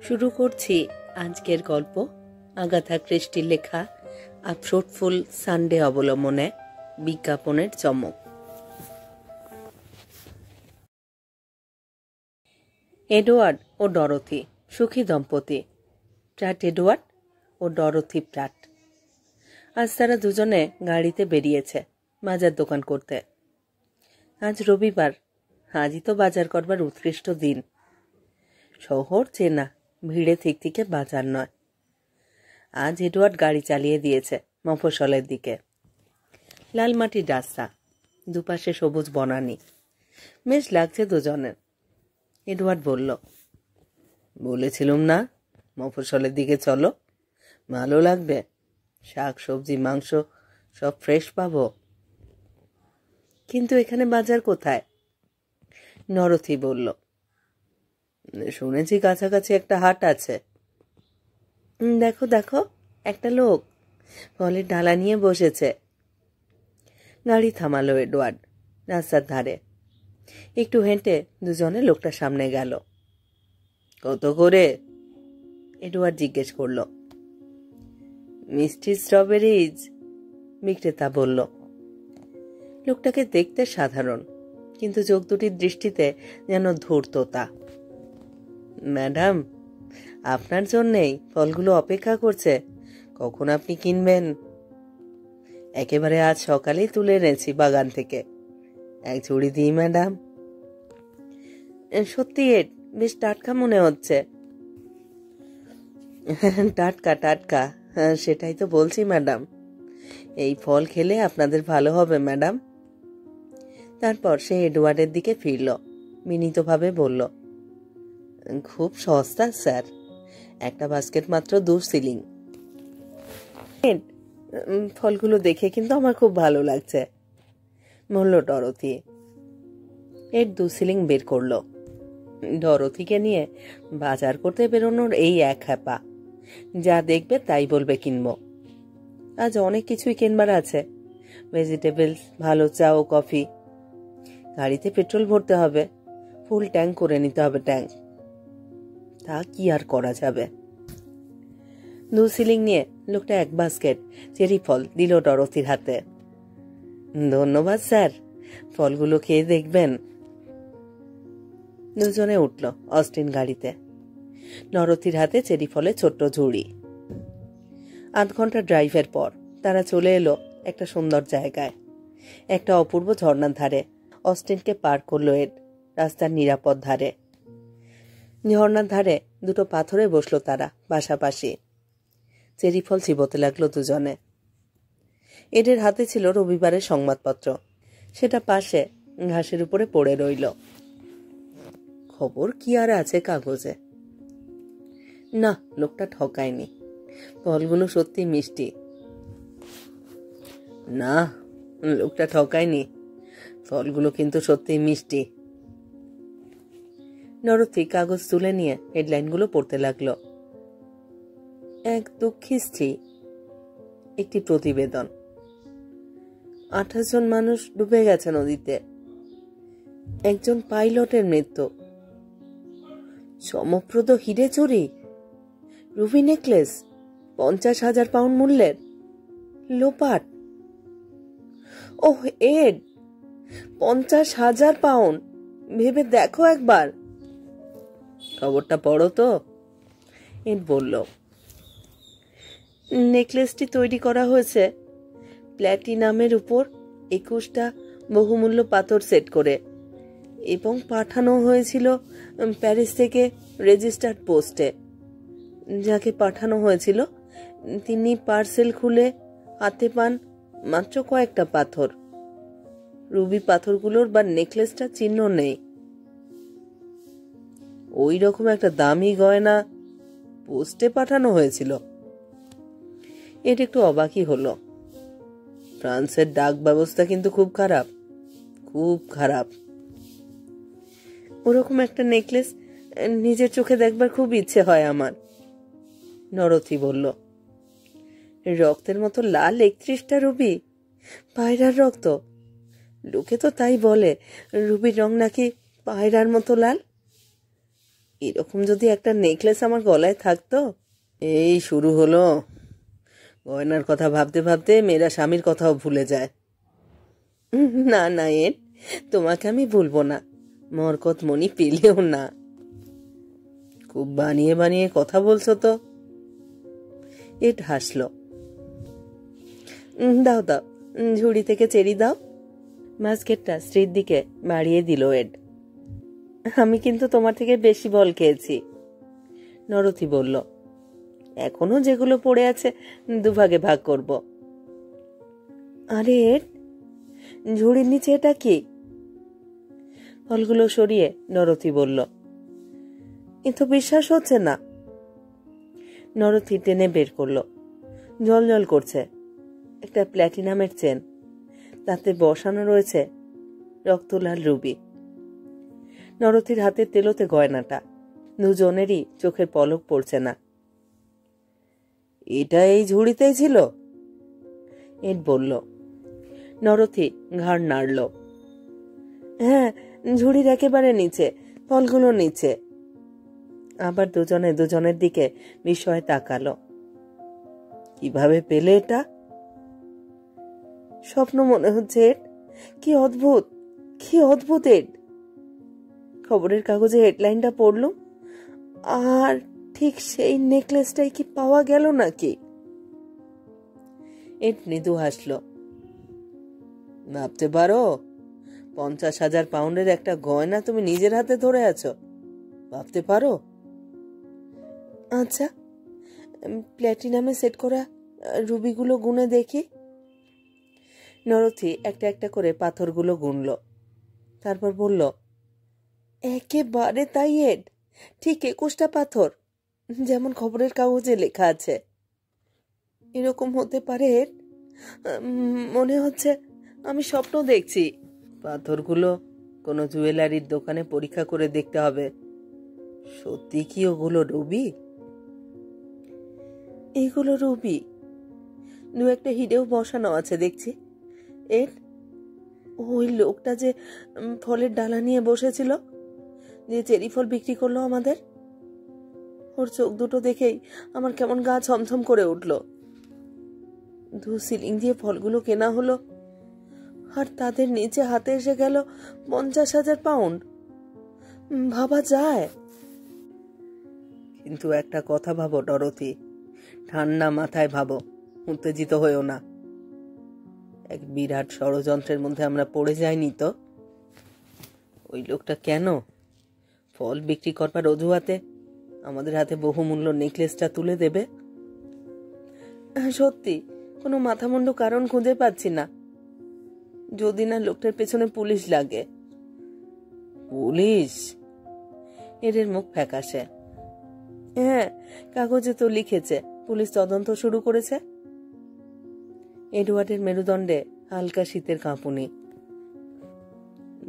শুরু করছি আজকের গল্প আগাথা ক্রিস্টির লেখা আ ফ্রুটফুল সানডে অবলম্বনে বিজ্ঞাপনের চমক। এডওয়ার্ড ও ডরোথি সুখী দম্পতি, প্র্যাট এডওয়ার্ড ও ডরোথি প্র্যাট। আজ তারা দুজনে গাড়িতে বেরিয়েছে বাজার দোকান করতে। আজ রবিবার, আজই তো বাজার করবার উৎকৃষ্ট দিন। শহর চেনা, ভিড়ে থিকথিকে বাজার নয়। আজ এডওয়ার্ড গাড়ি চালিয়ে দিয়েছে মফস্বলের দিকে। লাল মাটির রাস্তা, দুপাশে সবুজ বনানী, বেশ লাগছে দুজনের। এডওয়ার্ড বলল, বলেছিলুম না মফস্বলের দিকে চলো, ভালো লাগবে, শাক সবজি মাংস সব ফ্রেশ পাবো। কিন্তু এখানে বাজার কোথায়? ডরোথি বলল, শুনেছি কাছাকাছি একটা হাট আছে। দেখো দেখো, একটা লোক ফলের ডালা নিয়ে বসেছে। গাড়ি থামালো এডওয়ার্ড রাস্তার ধারে। একটু হেঁটে দুজনে লোকটার সামনে গেল। কত করে? এডওয়ার্ড জিজ্ঞেস করল। মিষ্টি স্ট্রবেরিজ, বিক্রেতা বলল। লোকটাকে দেখতে সাধারণ, কিন্তু চোখ দুটির দৃষ্টিতে যেন ধূর্ততা। ম্যাডাম, আপনার জন্যেই ফলগুলো অপেক্ষা করছে, কখন আপনি কিনবেন? একেবারে আজ সকালেই তুলে এনেছি বাগান থেকে। এক ঝুড়ি দিই ম্যাডাম? সত্যি বেশ টাটকা মনে হচ্ছে। টাটকা টাটকা, সেটাই তো বলছি ম্যাডাম। এই ফল খেলে আপনাদের ভালো হবে ম্যাডাম। তারপর সে এডওয়ার্ডের দিকে ফিরল, বিনীতভাবে বলল, খুব সস্তা স্যার, একটা বাস্কেট মাত্র 2 শিলিং। ফলগুলো দেখে কিন্তু আমার খুব ভালো লাগছে, বলল ডরোথি। এর 2 শিলিং বের করল। ডরোথিকে নিয়ে বাজার করতে বেরোনোর এই এক হ্যাপা, যা দেখবে তাই বলবে কিনবো। আজ অনেক কিছুই কিনবার আছে, ভেজিটেবলস, ভালো চা ও কফি। গাড়িতে পেট্রোল ভরতে হবে, ফুল ট্যাঙ্ক করে নিতে হবে ট্যাঙ্ক। তা কি আর করা যাবে। 2 শিলিং নিয়ে লোকটা এক বাস্কেট চেরি ফল দিল ডরোথির হাতে। ধন্যবাদ স্যার, ফলগুলো খেয়ে দেখবেন। দুজনে উঠল অস্টিন গাড়িতে। ডরোথির হাতে চেরি ফলের ছোট্ট ঝুড়ি। 8 ঘন্টা ড্রাইভের পর তারা চলে এলো একটা সুন্দর জায়গায়, একটা অপূর্ব ঝর্ণার ধারে। অস্টিনকে পার করলো এড রাস্তার নিরাপদ ধারে। ঝর্ণার ধারে 2টো পাথরে বসলো তারা পাশাপাশি। চেরি ফল চিবোতে লাগলো দুজনে। এডের হাতে ছিল রবিবারের সংবাদপত্র, সেটা পাশে ঘাসের উপরে পড়ে রইল। খবর কি আর আছে কাগজে? না, লোকটা ঠকায়নি, ফলগুলো সত্যি মিষ্টি। না, লোকটা ঠকায়নি, ফলগুলো কিন্তু সত্যি মিষ্টি। ডরোথি কাগজ তুলে নিয়ে হেডলাইনগুলো পড়তে লাগলো। এক দুঃখী স্ত্রী, একটি প্রতিবেদন। 28 জন মানুষ ডুবে গেছে নদীতে, একজন পাইলটের মৃত্যু। চমকপ্রদ হিরে চুরি, রুবি নেকলেস 50,000 পাউন্ড মূল্যের, লোপাট। ওহ এড, 50,000 পাউন্ড, ভেবে দেখো একবার। খবরটা পড়ো তো, এড বলল। নেকলেসটি তৈরি করা হয়েছে প্ল্যাটিনামের উপর 21টা বহুমূল্য পাথর সেট করে, এবং পাঠানো হয়েছিল প্যারিস থেকে রেজিস্টার্ড পোস্টে। যাকে পাঠানো হয়েছিল তিনি পার্সেল খুলে হাতে পান মাত্র কয়েকটা পাথর। রুবি পাথরগুলোর বা নেকলেসটা চিহ্ন নেই। ওই রকম একটা দামি গয়না পোস্টে পাঠানো হয়েছিল। এটা একটু অবাকই হলো। ফ্রান্সের ডাক ব্যবস্থা কিন্তু খুব খারাপ, খুব খারাপ। ওরকম একটা নেকলেস নিজের চোখে দেখবার খুব ইচ্ছে হয় আমার, ডরোথি বলল। রক্তের মতো লাল 31টা রুবি, পায়রার রক্ত। লোকে তো তাই বলে, রুবির রং নাকি পায়রার মতো লাল। এরকম যদি একটা নেকলেস আমার গলায় থাকতো। এই শুরু হলো। গয়নার কথা ভাবতে ভাবতে মেয়েরা স্বামীর কথাও ভুলে যায়। না না এড, তোমাকে আমি ভুলবো না, মরকত মনি পেলেও না। খুব বানিয়ে বানিয়ে কথা বলছো তো। এড হাসল। দাও দাও, ঝুড়ি থেকে চেরি দাও। বাস্কেটটা স্ত্রীর দিকে বাড়িয়ে দিল এড। আমি কিন্তু তোমার থেকে বেশি বল খেয়েছি, নরথি বলল। এখনো যেগুলো পড়ে আছে দুভাগে ভাগ করব। আরে এড, ঝুড়ির নিচে এটা কি? ফলগুলো সরিয়ে নরথি বলল। এ তো বিশ্বাস হচ্ছে না। নরথি টেনে বের করলো। জল জল করছে। একটা প্ল্যাটিনামের চেন, তাতে বসানো রয়েছে রক্তলাল রুবি। নরথির হাতের তেলোতে গয়নাটা। দুজনেরই চোখের পলক পড়ছে না। এটা এই ঝুড়িতেই ছিল, এড বলল। নরথি ঘাড় নাড়ল। হ্যাঁ, ঝুড়ির একেবারে নিচে, ফলগুলো নিচে। আবার দুজনে দুজনের দিকে বিস্ময়ে তাকালো। কিভাবে পেলে এটা? স্বপ্ন মনে হচ্ছে এড। কি অদ্ভুত, কি অদ্ভুত এড। খবরের কাগজে হেডলাইনটা পড়লুম, আর ঠিক সেই নেকলেসটাই কি পাওয়া গেল নাকি? এড মৃদু হাসল। ভাবতে পারো, 50,000 পাউন্ডের একটা গয়না তুমি নিজের হাতে ধরে আছো। ভাবতে পারো? আচ্ছা, প্ল্যাটিনামে সেট করা রুবিগুলো গুনে দেখি। নরথি একটা একটা করে পাথরগুলো গুনল। তারপর বলল, একেবারে তাই এড, ঠিক 21টা পাথর, যেমন খবরের কাগজে লেখা আছে। এরকম হতে পারে এড? মনে হচ্ছে আমি স্বপ্ন দেখছি। পাথরগুলো কোনো জুয়েলারির দোকানে পরীক্ষা করে দেখতে হবে। সত্যি কি ওগুলো রুবি? এগুলো রুবি। দু একটা হিরেও বসানো আছে দেখছি। এর ওই লোকটা যে ফলের ডালা নিয়ে বসেছিল, যে চেরি ফল বিক্রি করলো আমাদের, ওর চোখ দুটো দেখেই আমার কেমন গা ছমছম করে উঠল। 2 সিলিং দিয়ে ফলগুলো কেনা হলো, আর তাদের নিচে হাতে এসে গেল 50,000 পাউন্ড। ভাবা যায়? কিন্তু একটা কথা ভাবো ডরোথি, ঠান্ডা মাথায় ভাবো, উত্তেজিত হয়েও না। এক বিরাট ষড়যন্ত্রের মধ্যে আমরা পড়ে যাইনি তো? ওই লোকটা কেন ফল বিক্রি করবার অজুহাতে আমাদের হাতে বহুমূল্য নেকলেসটা তুলে দেবে? সত্যি কোনো মাথামুন্ডু কারণ খুঁজে পাচ্ছি না, যদি না লোকটার পেছনে পুলিশ লাগে। পুলিশ? এদের মুখ ফ্যাকাশে। হ্যাঁ, কাগজে তো লিখেছে পুলিশ তদন্ত শুরু করেছে। এডওয়ার্ডের মেরুদণ্ডে হালকা শীতের কাঁপুনি।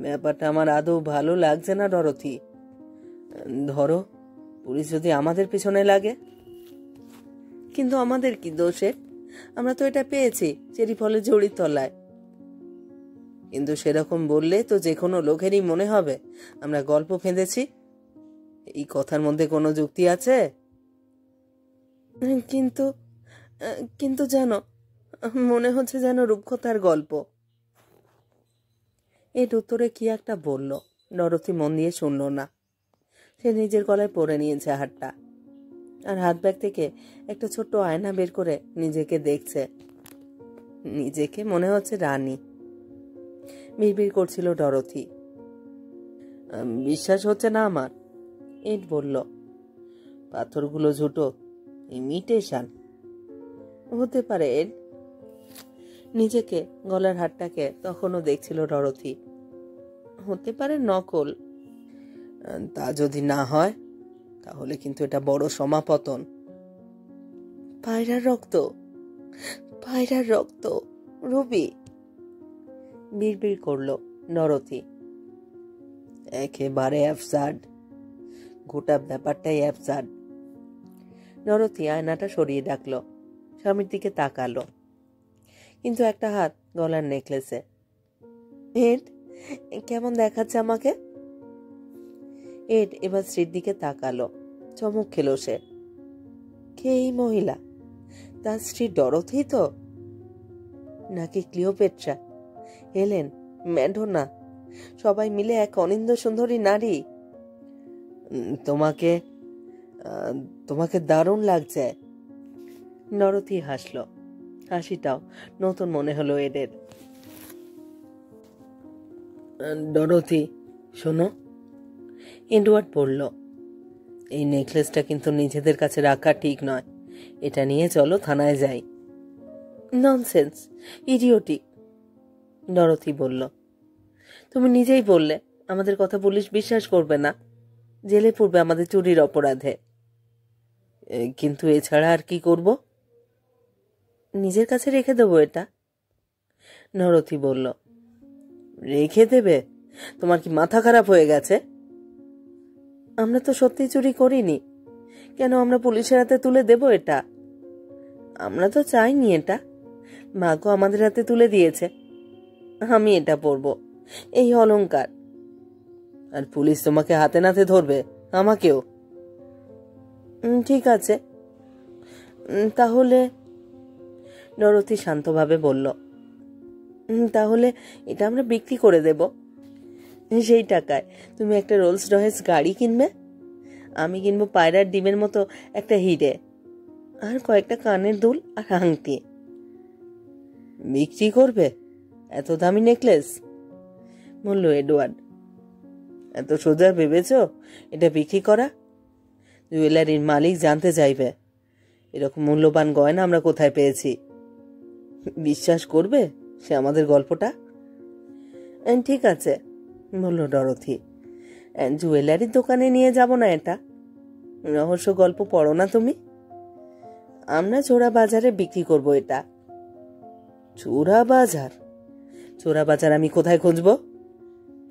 ব্যাপারটা আমার আদৌ ভালো লাগছে না ডরোথি। ধরো পুলিশ যদি আমাদের পিছনে লাগে। কিন্তু আমাদের কি দোষে? আমরা তো এটা পেয়েছি চেরি ফলের ঝুড়ির তলায়। কিন্তু সেরকম বললে তো যে কোনো লোকেরই মনে হবে আমরা গল্প ফেঁদেছি। এই কথার মধ্যে কোনো যুক্তি আছে? কিন্তু কিন্তু জানো, মনে হচ্ছে যেন রূপকথার গল্প। এর উত্তরে কি একটা বলল, ডরোথি মন দিয়ে শুনল না। সে নিজের গলায় পরে নিয়েছে হাতটা, আর হাত ব্যাগ থেকে একটা ছোট্ট আয়না বের করে নিজেকে দেখছে। নিজেকে মনে হচ্ছে রানী। বিড়বিড় করছিল ডরোথি। বিশ্বাস হচ্ছে না আমার, এড বলল। পাথরগুলো ঝুটো, ইমিটেশন হতে পারে এড। নিজেকে গলার হাতটাকে তখনও দেখছিল ডরোথি। হতে পারে নকল। তা যদি না হয় তাহলে কিন্তু এটা বড় সমাপতন। পায়রার রক্ত, পায়রার রক্ত, রুবি, বিড়বিড় করল ডরোথি। একেবারে অ্যাবসার্ড, গোটা ব্যাপারটাই অ্যাবসার্ড। ডরোথি আয়নাটা সরিয়ে ডাকল, স্বামীর দিকে তাকালো, কিন্তু একটা হাত গলার নেকলেসে। হেড, কেমন দেখাচ্ছে আমাকে? এড এবার স্ত্রীর দিকে তাকালো। চমক খেল সে। কে এই মহিলা? তার স্ত্রী ডরোথি তো? নাকি ক্লিওপেট্রা, হেলেন, ম্যাডোনা, সবাই মিলে এক অনিন্দ্য সুন্দরী নারী? তোমাকে তোমাকে দারুণ লাগছে। ডরোথি হাসল। হাসিটাও নতুন মনে হলো এডের। ডরোথি, শোনো, এডওয়ার্ড বলল, এই নেকলেসটা কিন্তু নিজেদের কাছে রাখা ঠিক নয়। এটা নিয়ে চলো থানায় যাই। ননসেন্স, ইডিওটিক, ডরোথি বলল। তুমি নিজেই বললে আমাদের কথা পুলিশ বিশ্বাস করবে না, জেলে পড়বে আমাদের চুরির অপরাধে। কিন্তু এছাড়া আর কি করব? নিজের কাছে রেখে দেবো এটা, ডরোথি বলল। রেখে দেবে? তোমার কি মাথা খারাপ হয়ে গেছে? আমরা তো সত্যি চুরি করিনি, কেন আমরা পুলিশের হাতে তুলে দেব এটা? আমরা তো চাইনি এটা, ভাগ্য আমাদের হাতে তুলে দিয়েছে। আমি এটা পরবো, এই অলংকার। আর পুলিশ তোমাকে হাতে নাতে ধরবে, আমাকেও। ঠিক আছে, তাহলে, ডরোথি শান্তভাবে বলল, তাহলে এটা আমরা বিক্রি করে দেব। সেই টাকায় তুমি একটা রোলস রয়েস গাড়ি কিনবে, আমি কিনবো পায়রার ডিমের মতো একটা হিরে, আর কয়েকটা কানের দুল আর আংটি। বিক্রি করবে এত দামি নেকলেস? বলল এডওয়ার্ড। এত সোজা ভেবেছ এটা বিক্রি করা? জুয়েলারির মালিক জানতে চাইবে এরকম মূল্যবান গয়না আমরা কোথায় পেয়েছি। বিশ্বাস করবে সে আমাদের গল্পটা? ঠিক আছে, বলল ডরোথি। জুয়েলারির দোকানে নিয়ে যাব না এটা। রহস্য গল্প পড়ো না তুমি? আমরা চোরা বাজারে বিক্রি করব এটা। চোরা বাজার? চোরা বাজার আমি কোথায় খুঁজবো?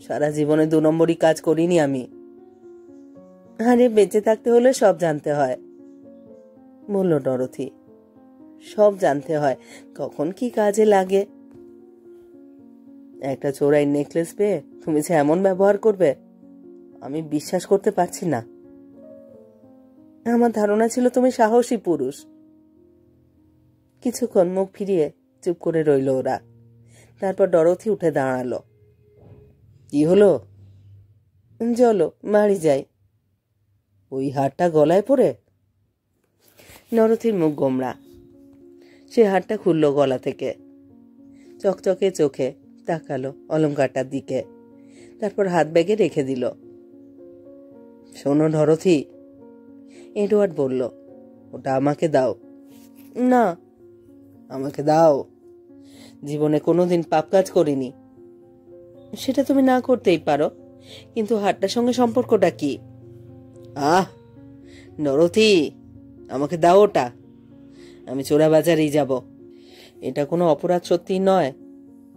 সারা জীবনে 2 নম্বরই কাজ করিনি আমি। আরে বেঁচে থাকতে হলে সব জানতে হয়, বলল ডরোথি। সব জানতে হয় কখন কি কাজে লাগে। একটা চোরাই নেকলেস পেয়ে তুমি যে এমন ব্যবহার করবে, আমি বিশ্বাস করতে পারছি না। আমার ধারণা ছিল তুমি সাহসী পুরুষ। কিছুক্ষণ মুখ ফিরিয়ে চুপ করে রইল ওরা। তারপর ডরোথি উঠে দাঁড়ালো। কি হলো? চলো বাড়ি যাই। ওই হারটা গলায় পরে? ডরোথির মুখ গোমড়া। সে হারটা খুলল গলা থেকে, চকচকে চোখে তাকালো অলংকারটার দিকে, তারপর হাত ব্যাগে রেখে দিল। শোনো ডরোথি, এডওয়ার্ড বলল, ওটা আমাকে দাও। না। আমাকে দাও। জীবনে কোনোদিন পাপ কাজ করিনি। সেটা তুমি না করতেই পারো, কিন্তু হারটার সঙ্গে সম্পর্কটা কি? ডরোথি, আমাকে দাও ওটা। আমি চোরা বাজারেই যাব। এটা কোনো অপরাধ সত্যি নয়,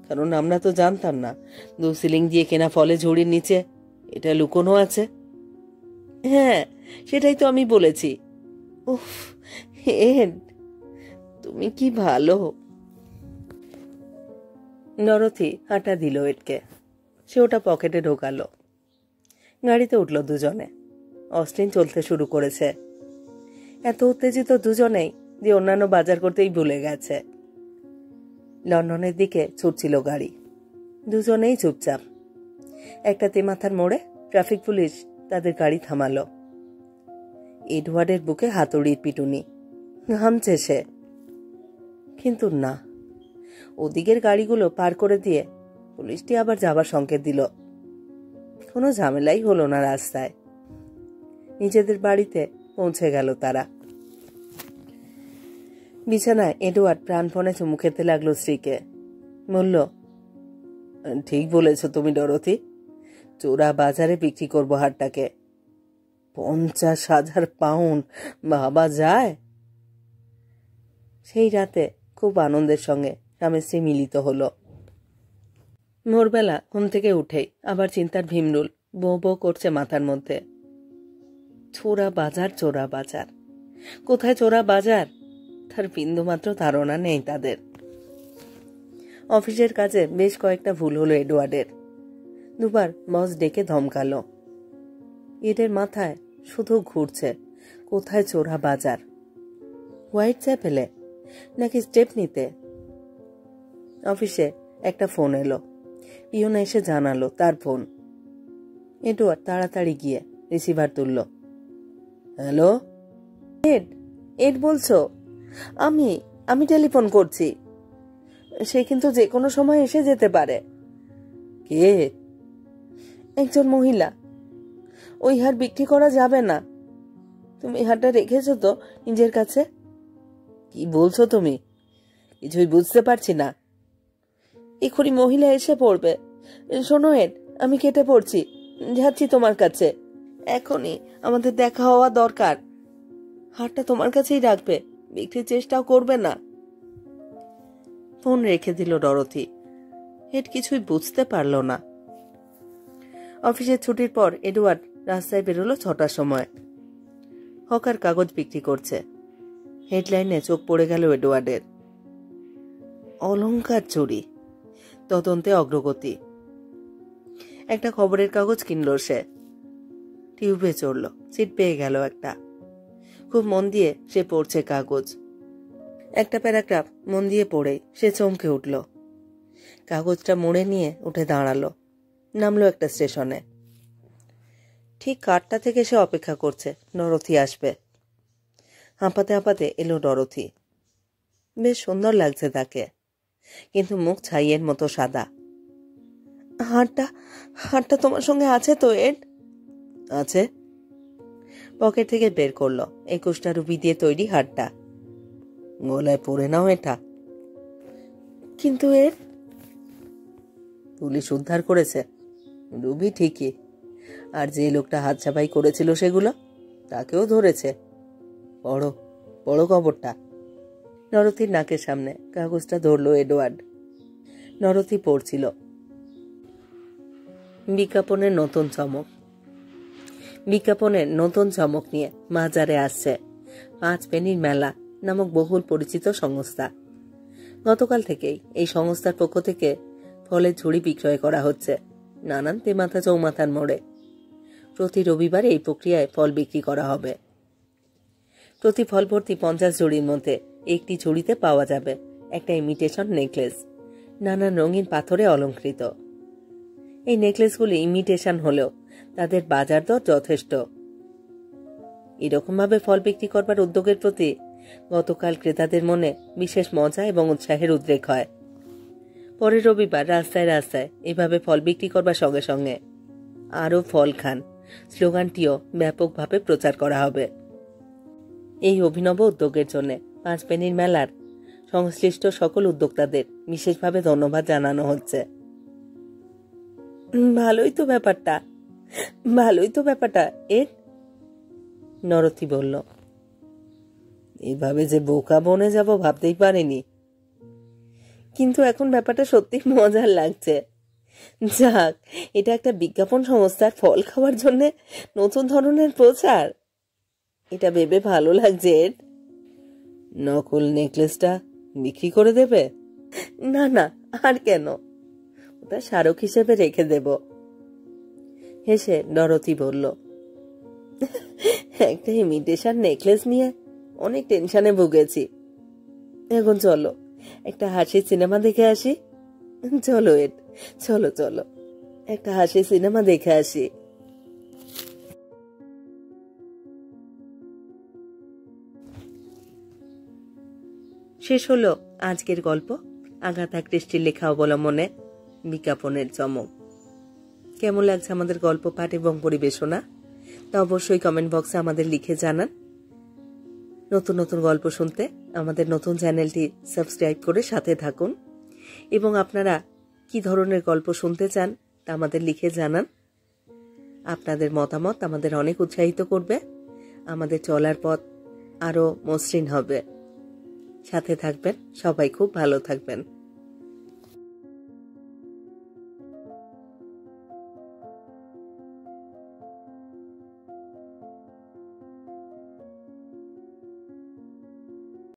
কারণ আমরা তো জানতাম না 2 সিলিং দিয়ে কেনা ফলে ঝুড়ির নিচে এটা লুকোনো আছে। হ্যাঁ, সেটাই তো আমি বলেছি। উফ, এড, তুমি কি ভালো। ডরোথি হাঁটা দিল এডকে। সে ওটা পকেটে ঢোকালো। গাড়িতে উঠল দুজনে। অস্টিন চলতে শুরু করেছে। এত উত্তেজিত দুজনেই যে অন্যান্য বাজার করতেই ভুলে গেছে। লন্ডনের দিকে ছুটছিল গাড়ি। দুজনেই চুপচাপ। একটা তেমাথার মোড়ে ট্রাফিক পুলিশ তাদের গাড়ি থামালো। এডওয়ার্ডের বুকে হাতুড়ির পিটুনি। ঘামছে সে। কিন্তু না, ওদিকের গাড়িগুলো পার করে দিয়ে পুলিশটি আবার যাবার সংকেত দিল। কোনো ঝামেলাই হলো না রাস্তায়। নিজেদের বাড়িতে পৌঁছে গেল তারা। বিছানায় এডওয়ার্ড প্রাণপণে চুমু খেতে লাগলো স্ত্রীকে। বলল, ঠিক বলেছ তুমি ডরোথি, চোরা বাজারে বিক্রি করবো হারটাকে। 50,000 পাউন্ড, বাবা যায়। সেই রাতে খুব আনন্দের সঙ্গে স্বামী স্ত্রী মিলিত হল। ভোরবেলা ঘুম থেকে উঠেই আবার চিন্তার ভীমরুল বো বো করছে মাথার মধ্যে। চোরা বাজার, চোরা বাজার, কোথায় চোরা বাজার তার বিন্দুমাত্র ধারণা নেই তাদের। অফিসের কাজে বেশ কয়েকটা ভুল হলো এডওয়ার্ডের। 2বার বস ডেকে ধমকালো। এদের মাথায় শুধু ঘুরছে কোথায় চোরা বাজার, হোয়াইট চ্যাপেলে নাকি স্টেপ নিতে। অফিসে একটা ফোন এলো, পিয়ন এসে জানালো তার ফোন। এডওয়ার্ড তাড়াতাড়ি গিয়ে রিসিভার তুলল। হ্যালো, এড বলছো? আমি টেলিফোন করছি। সে কিন্তু যে কোনো সময় এসে যেতে পারে। কে? একজন মহিলা। ওই হার বিক্রি করা যাবে না। তুমি হারটা রেখেছো তো নিজের কাছে? কি বলছো তুমি? কিছুই বুঝতে পারছি না। এখনই মহিলা এসে পড়বে। শোনো এড, আমি কেটে পড়ছি, যাচ্ছি তোমার কাছে। এখনই আমাদের দেখা হওয়া দরকার। হারটা তোমার কাছেই রাখবে, বিক্রির চেষ্টাও করবে না। ফোন রেখে দিল ডরথি। এড কিছুই বুঝতে পারল না। অফিসের ছুটির পর এডওয়ার্ড রাস্তায় বেরোলো 6টার সময়। হকার কাগজ বিক্রি করছে। হেডলাইনে চোখ পড়ে গেল এডওয়ার্ডের। অলংকার চুরি, তদন্তে অগ্রগতি। একটা খবরের কাগজ কিনল সে। টিউবে চড়ল, সিট পেয়ে গেল একটা। খুব মন দিয়ে সে পড়ছে কাগজ। একটা প্যারাগ্রাফ মন দিয়ে পড়ে সে চমকে উঠল। কাগজটা মুড়ে নিয়ে উঠে দাঁড়ালো, নামলো একটা স্টেশনে। ঠিক 8টা থেকে সে অপেক্ষা করছে ডরথি আসবে। হাঁপাতে হাঁপাতে এলো ডরথি। বেশ সুন্দর লাগছে তাকে, কিন্তু মুখ ছাইয়ের মতো সাদা। হারটা তোমার সঙ্গে আছে তো এড? আছে। পকেট থেকে বের করলো 21টা রুবি দিয়ে তৈরি হারটা। গলায় পরে নাও এটা। কিন্তু এর পুলিশ উদ্ধার করেছে। রুবি ঠিকই, আর যে লোকটা হাত ছাপাই করেছিল সেগুলো, তাকেও ধরেছে। পড়ো পড়ো খবরটা। নরথির নাকের সামনে কাগজটা ধরলো এডওয়ার্ড। নরথি পড়ছিল। বিজ্ঞাপনের নতুন চমক। বিজ্ঞাপনের নতুন চমক নিয়ে বাজারে আসছে 5 পেনির মেলা নামক বহুল পরিচিত সংস্থা। গতকাল থেকেই এই সংস্থার পক্ষ থেকে ফলের ঝুড়ি বিক্রয় করা হচ্ছে নানান তেমাথা চৌমাথার মোড়ে। প্রতি রবিবার এই প্রক্রিয়ায় ফল বিক্রি করা হবে। প্রতি ফল ভর্তি 50 ঝুড়ির মধ্যে একটি ঝুড়িতে পাওয়া যাবে একটা ইমিটেশন নেকলেস, নানান রঙিন পাথরে অলঙ্কৃত। এই নেকলেসগুলি ইমিটেশন হলেও তাদের বাজার দর যথেষ্ট। এরকমভাবে ফল বিক্রি করবার উদ্যোগের প্রতি গতকাল ক্রেতাদের মনে বিশেষ মজা এবং উৎসাহের উদ্রেক হয়। পরের রবিবার রাস্তায় রাস্তায় এভাবে ফল বিক্রি করবার সঙ্গে সঙ্গে আরও ফল খান স্লোগানটিও ব্যাপকভাবে প্রচার করা হবে। এই অভিনব উদ্যোগের জন্য 5 পেনির মেলার সংশ্লিষ্ট সকল উদ্যোক্তাদের বিশেষভাবে ধন্যবাদ জানানো হচ্ছে। ভালোই তো ব্যাপারটা এর, নরথি বলল। এভাবে যে বোকা বনে যাব ভাবতেই পারিনি, কিন্তু এখন ব্যাপারটা সত্যি মজার লাগছে। যাক, এটা একটা বিজ্ঞাপন সংস্থার ফল খাওয়ার জন্য নতুন ধরনের প্রচার। এটা ভেবে ভালো লাগছে। নকল নেকলেসটা বিক্রি করে দেবে? না, আর কেন, ওটা স্মারক হিসেবে রেখে দেব। হেসে ডরথি বলল, একটা ইমিটেশন নেকলেস নিয়ে অনেক টেনশনে ভুগেছি। এখন চলো একটা হাসির সিনেমা দেখে আসি। চলো এড, চলো একটা হাসির সিনেমা দেখে আসি। শেষ হলো আজকের গল্প, আগাথা ক্রিস্টির লেখা অবলম্বনে বিজ্ঞাপনের চমক। কেমন লাগছে আমাদের গল্প পাঠ এবং পরিবেশনা তা অবশ্যই কমেন্ট বক্সে আমাদের লিখে জানান। নতুন নতুন গল্প শুনতে আমাদের নতুন চ্যানেলটি সাবস্ক্রাইব করে সাথে থাকুন এবং আপনারা কি ধরনের গল্প শুনতে চান তা আমাদের লিখে জানান। আপনাদের মতামত আমাদের অনেক উৎসাহিত করবে, আমাদের চলার পথ আরো মসৃণ হবে। সাথে থাকবেন, সবাই খুব ভালো থাকবেন।